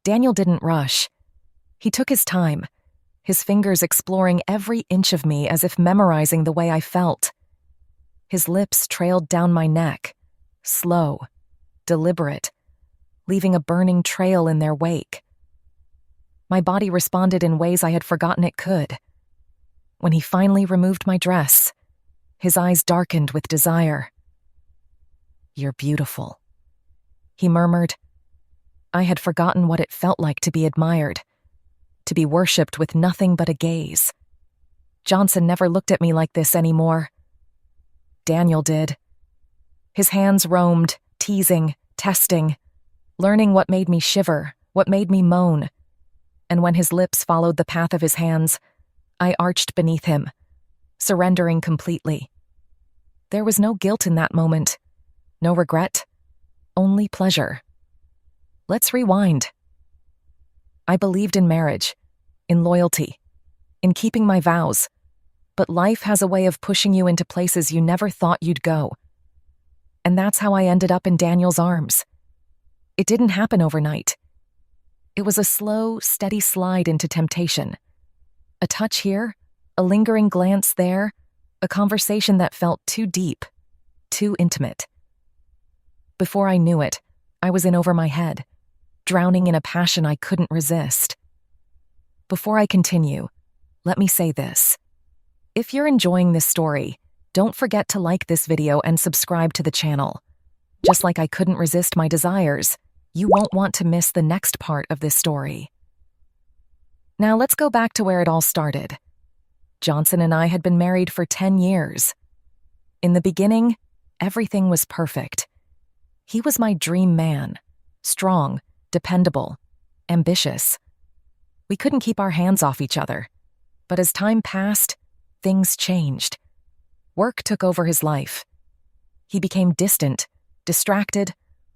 Daniel didn't rush. He took his time, his fingers exploring every inch of me as if memorizing the way I felt. His lips trailed down my neck, slow, deliberate, leaving a burning trail in their wake. My body responded in ways I had forgotten it could. When he finally removed my dress, his eyes darkened with desire. "You're beautiful," he murmured. I had forgotten what it felt like to be admired, to be worshipped with nothing but a gaze. Johnson never looked at me like this anymore. Daniel did. His hands roamed, teasing, testing, learning what made me shiver, what made me moan. And when his lips followed the path of his hands, I arched beneath him, surrendering completely. There was no guilt in that moment, no regret, only pleasure. Let's rewind. I believed in marriage, in loyalty, in keeping my vows, but life has a way of pushing you into places you never thought you'd go. And that's how I ended up in Daniel's arms. It didn't happen overnight. It was a slow, steady slide into temptation. A touch here, a lingering glance there, a conversation that felt too deep, too intimate. Before I knew it, I was in over my head, drowning in a passion I couldn't resist. Before I continue, let me say this. If you're enjoying this story, don't forget to like this video and subscribe to the channel. Just like I couldn't resist my desires, you won't want to miss the next part of this story. Now let's go back to where it all started. Johnson and I had been married for 10 years. In the beginning, everything was perfect. He was my dream man, strong, dependable, ambitious. We couldn't keep our hands off each other. But as time passed, things changed. Work took over his life. He became distant, distracted,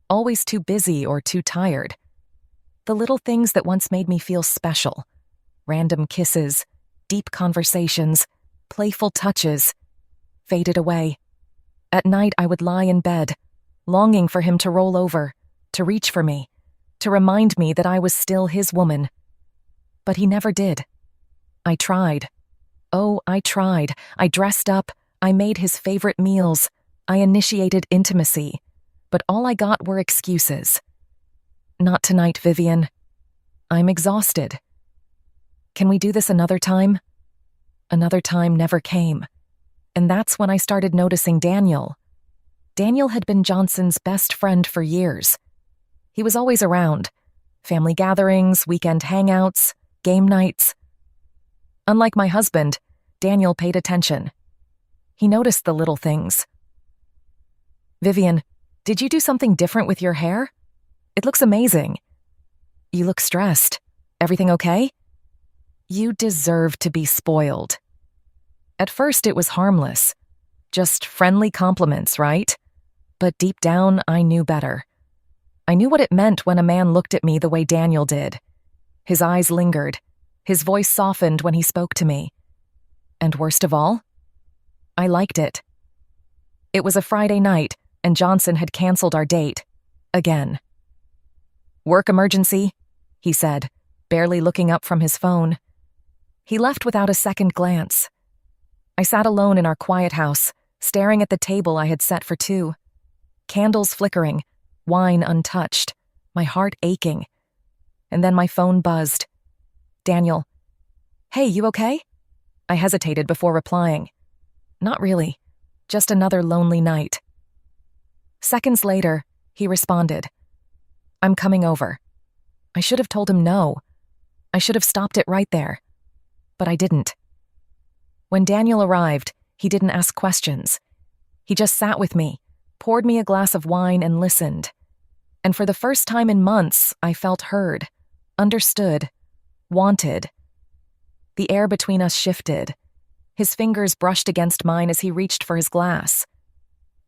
always too busy or too tired. The little things that once made me feel special, random kisses, deep conversations, playful touches, faded away. At night I would lie in bed, longing for him to roll over, to reach for me, to remind me that I was still his woman. But he never did. I tried. Oh, I tried. I dressed up. I made his favorite meals. I initiated intimacy. But all I got were excuses. "Not tonight, Vivian. I'm exhausted. Can we do this another time?" Another time never came. And that's when I started noticing Daniel. Daniel had been Johnson's best friend for years. He was always around. Family gatherings, weekend hangouts, game nights. Unlike my husband, Daniel paid attention. He noticed the little things. "Vivian, did you do something different with your hair? It looks amazing. You look stressed. Everything okay? You deserve to be spoiled." At first it was harmless. Just friendly compliments, right? But deep down, I knew better. I knew what it meant when a man looked at me the way Daniel did. His eyes lingered. His voice softened when he spoke to me. And worst of all, I liked it. It was a Friday night, and Johnson had canceled our date. Again. "Work emergency?" he said, barely looking up from his phone. He left without a second glance. I sat alone in our quiet house, staring at the table I had set for two. Candles flickering, wine untouched, my heart aching. And then my phone buzzed. "Daniel. Hey, you okay?" I hesitated before replying. "Not really. Just another lonely night." Seconds later, he responded. "I'm coming over." I should have told him no. I should have stopped it right there. But I didn't. When Daniel arrived, he didn't ask questions. He just sat with me, poured me a glass of wine, and listened. And for the first time in months, I felt heard, understood, wanted. The air between us shifted. His fingers brushed against mine as he reached for his glass.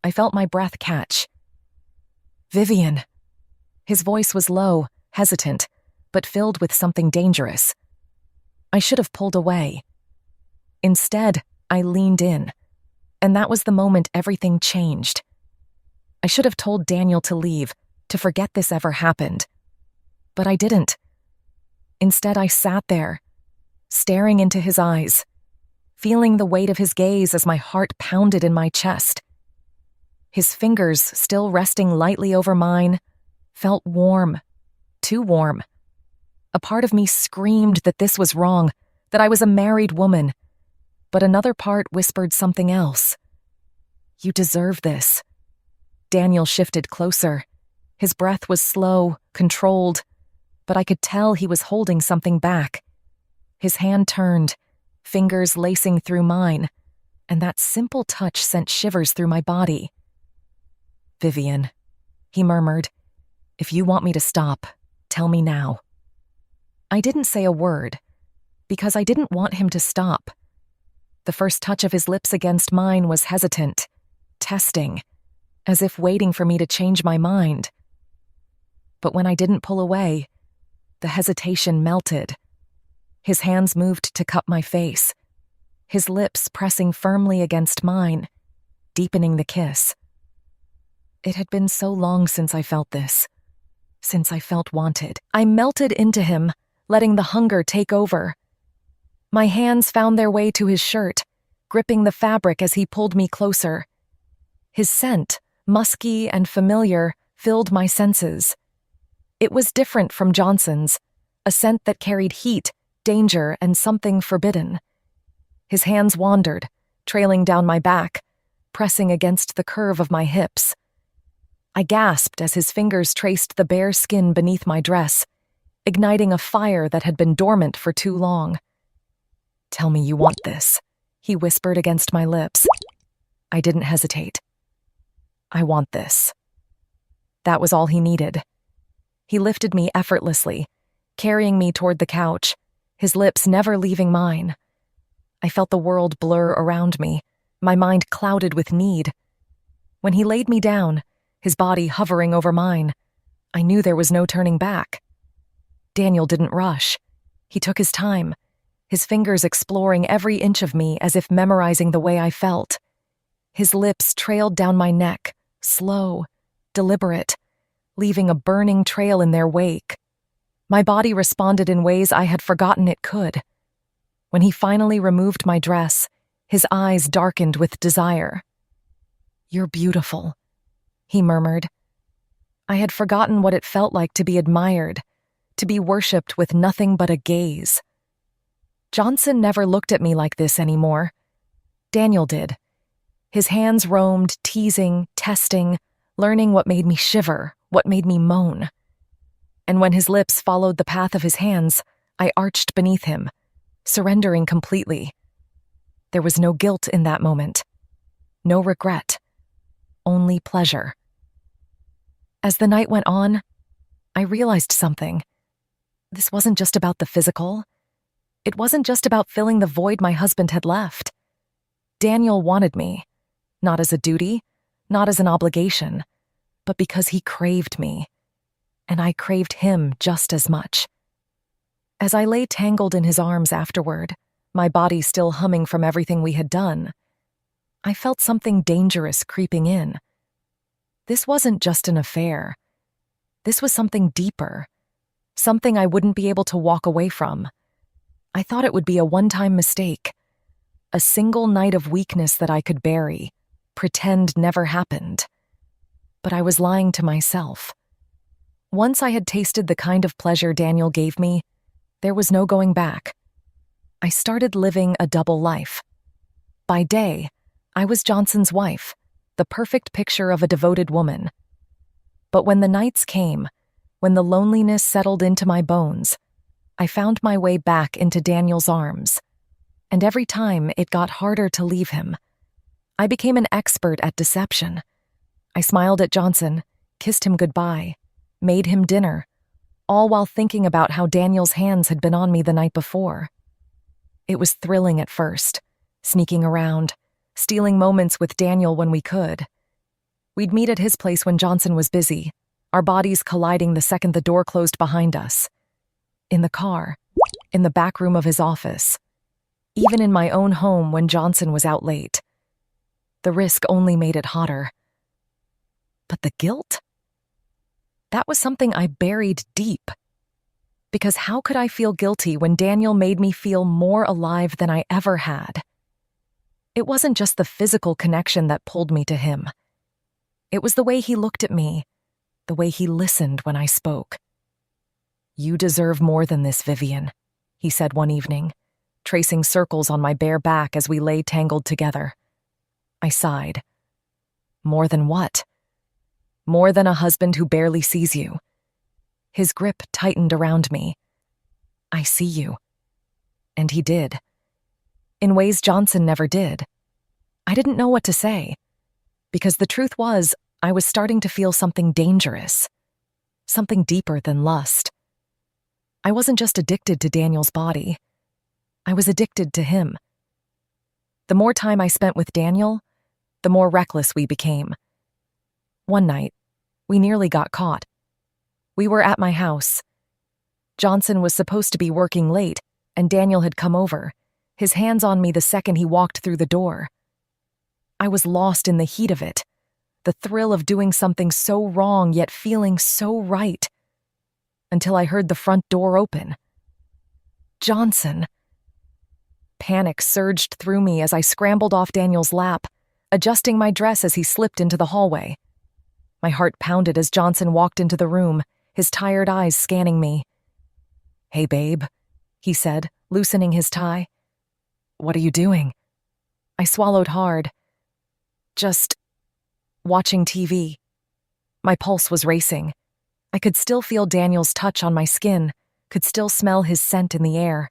I felt my breath catch. "Vivian." His voice was low, hesitant, but filled with something dangerous. I should have pulled away. Instead, I leaned in, and that was the moment everything changed. I should have told Daniel to leave, to forget this ever happened. But I didn't. Instead, I sat there, staring into his eyes, feeling the weight of his gaze as my heart pounded in my chest. His fingers, still resting lightly over mine, felt warm, too warm. A part of me screamed that this was wrong, that I was a married woman, but another part whispered something else. You deserve this. Daniel shifted closer. His breath was slow, controlled, but I could tell he was holding something back. His hand turned, fingers lacing through mine, and that simple touch sent shivers through my body. Vivian, he murmured, if you want me to stop, tell me now. I didn't say a word, because I didn't want him to stop. The first touch of his lips against mine was hesitant, testing, as if waiting for me to change my mind. But when I didn't pull away, the hesitation melted. His hands moved to cup my face, his lips pressing firmly against mine, deepening the kiss. It had been so long since I felt this, since I felt wanted. I melted into him, letting the hunger take over. My hands found their way to his shirt, gripping the fabric as he pulled me closer. His scent, musky and familiar, filled my senses. It was different from Johnson's, a scent that carried heat, danger, and something forbidden. His hands wandered, trailing down my back, pressing against the curve of my hips. I gasped as his fingers traced the bare skin beneath my dress, igniting a fire that had been dormant for too long. Tell me you want this, he whispered against my lips. I didn't hesitate. I want this. That was all he needed. He lifted me effortlessly, carrying me toward the couch, his lips never leaving mine. I felt the world blur around me, my mind clouded with need. When he laid me down, his body hovering over mine, I knew there was no turning back. Daniel didn't rush. He took his time, his fingers exploring every inch of me as if memorizing the way I felt. His lips trailed down my neck, slow, deliberate, leaving a burning trail in their wake. My body responded in ways I had forgotten it could. When he finally removed my dress, his eyes darkened with desire. You're beautiful, he murmured. I had forgotten what it felt like to be admired, to be worshipped with nothing but a gaze. Johnson never looked at me like this anymore. Daniel did. His hands roamed, teasing, testing, learning what made me shiver, what made me moan. And when his lips followed the path of his hands, I arched beneath him, surrendering completely. There was no guilt in that moment, no regret, only pleasure. As the night went on, I realized something. This wasn't just about the physical. It wasn't just about filling the void my husband had left. Daniel wanted me, not as a duty, not as an obligation, but because he craved me, and I craved him just as much. As I lay tangled in his arms afterward, my body still humming from everything we had done, I felt something dangerous creeping in. This wasn't just an affair. This was something deeper, something I wouldn't be able to walk away from. I thought it would be a one-time mistake, a single night of weakness that I could bury, pretend never happened. But I was lying to myself. Once I had tasted the kind of pleasure Daniel gave me, there was no going back. I started living a double life. By day, I was Johnson's wife, the perfect picture of a devoted woman. But when the nights came, when the loneliness settled into my bones, I found my way back into Daniel's arms. And every time it got harder to leave him. I became an expert at deception. I smiled at Johnson, kissed him goodbye, made him dinner, all while thinking about how Daniel's hands had been on me the night before. It was thrilling at first, sneaking around, stealing moments with Daniel when we could. We'd meet at his place when Johnson was busy, our bodies colliding the second the door closed behind us. In the car, in the back room of his office, even in my own home when Johnson was out late. The risk only made it hotter. But the guilt? That was something I buried deep. Because how could I feel guilty when Daniel made me feel more alive than I ever had? It wasn't just the physical connection that pulled me to him. It was the way he looked at me, the way he listened when I spoke. "You deserve more than this, Vivian," he said one evening, tracing circles on my bare back as we lay tangled together. I sighed. "More than what?" "More than a husband who barely sees you." His grip tightened around me. "I see you." And he did. In ways Johnson never did. I didn't know what to say, because the truth was, I was starting to feel something dangerous, something deeper than lust. I wasn't just addicted to Daniel's body. I was addicted to him. The more time I spent with Daniel, the more reckless we became. One night, we nearly got caught. We were at my house. Johnson was supposed to be working late, and Daniel had come over, his hands on me the second he walked through the door. I was lost in the heat of it, the thrill of doing something so wrong yet feeling so right, until I heard the front door open. Johnson. Panic surged through me as I scrambled off Daniel's lap, adjusting my dress as he slipped into the hallway. My heart pounded as Johnson walked into the room, his tired eyes scanning me. "Hey, babe," he said, loosening his tie. "What are you doing?" I swallowed hard. "Just watching TV." My pulse was racing. I could still feel Daniel's touch on my skin, could still smell his scent in the air.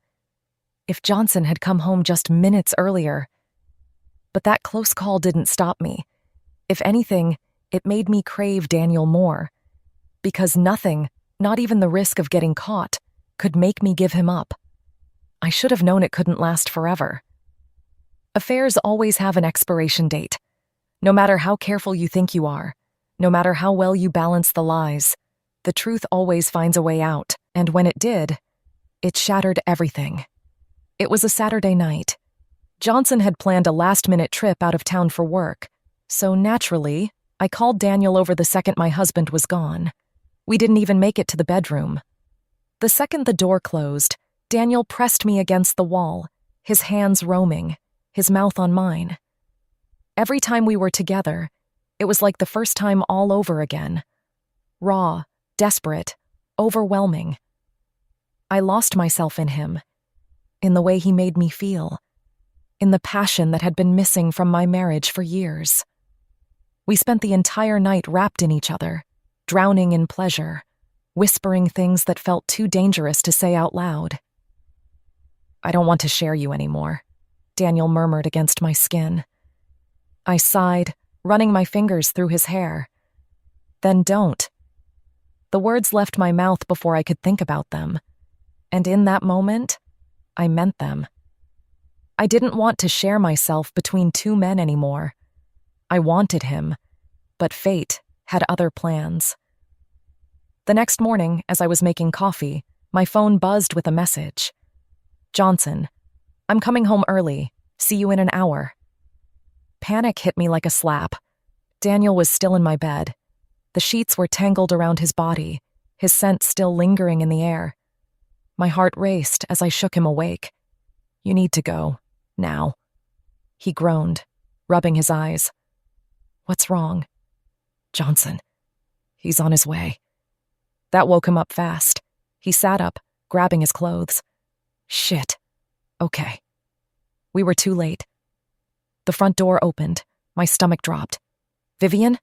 If Johnson had come home just minutes earlier. But that close call didn't stop me. If anything, it made me crave Daniel more. Because nothing, not even the risk of getting caught, could make me give him up. I should have known it couldn't last forever. Affairs always have an expiration date. No matter how careful you think you are, no matter how well you balance the lies, the truth always finds a way out, and when it did, it shattered everything. It was a Saturday night. Johnson had planned a last-minute trip out of town for work, so naturally, I called Daniel over the second my husband was gone. We didn't even make it to the bedroom. The second the door closed, Daniel pressed me against the wall, his hands roaming, his mouth on mine. Every time we were together, it was like the first time all over again. Raw, desperate, overwhelming. I lost myself in him, in the way he made me feel, in the passion that had been missing from my marriage for years. We spent the entire night wrapped in each other, drowning in pleasure, whispering things that felt too dangerous to say out loud. "I don't want to share you anymore," Daniel murmured against my skin. I sighed, running my fingers through his hair. "Then don't." The words left my mouth before I could think about them, and in that moment, I meant them. I didn't want to share myself between two men anymore. I wanted him, but fate had other plans. The next morning, as I was making coffee, my phone buzzed with a message. "Johnson, I'm coming home early. See you in an hour." Panic hit me like a slap. Daniel was still in my bed. The sheets were tangled around his body, his scent still lingering in the air. My heart raced as I shook him awake. "You need to go, now." He groaned, rubbing his eyes. "What's wrong?" "Johnson. He's on his way." That woke him up fast. He sat up, grabbing his clothes. "Shit. Okay." We were too late. The front door opened. My stomach dropped. "Vivian?"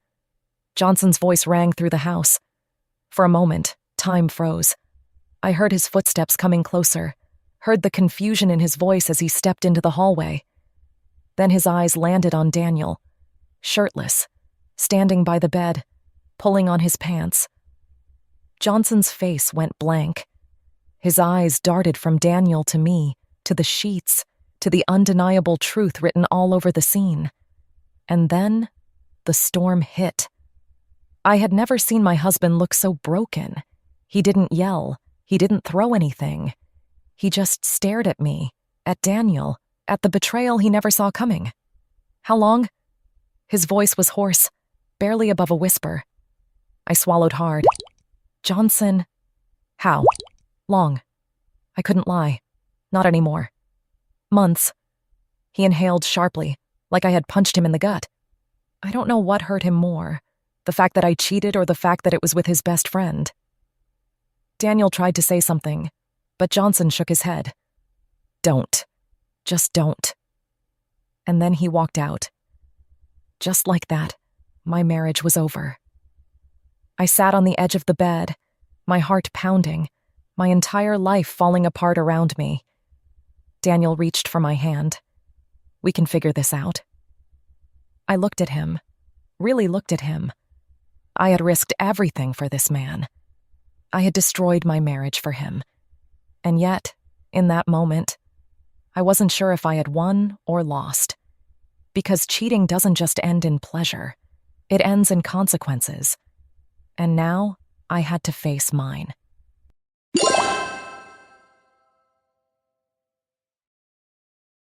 Johnson's voice rang through the house. For a moment, time froze. I heard his footsteps coming closer, heard the confusion in his voice as he stepped into the hallway. Then his eyes landed on Daniel, shirtless, standing by the bed, pulling on his pants. Johnson's face went blank. His eyes darted from Daniel to me, to the sheets, to the undeniable truth written all over the scene. And then, the storm hit. I had never seen my husband look so broken. He didn't yell. He didn't throw anything. He just stared at me, at Daniel, at the betrayal he never saw coming. "How long?" His voice was hoarse, barely above a whisper. I swallowed hard. "Johnson." "How?" Long. I couldn't lie. Not anymore. Months. He inhaled sharply, like I had punched him in the gut. I don't know what hurt him more, the fact that I cheated or the fact that it was with his best friend. Daniel tried to say something, but Johnson shook his head. Don't. Just don't. And then he walked out. Just like that, my marriage was over. I sat on the edge of the bed, my heart pounding, my entire life falling apart around me. Daniel reached for my hand. We can figure this out. I looked at him, really looked at him. I had risked everything for this man. I had destroyed my marriage for him. And yet, in that moment, I wasn't sure if I had won or lost. Because cheating doesn't just end in pleasure. It ends in consequences. And now, I had to face mine.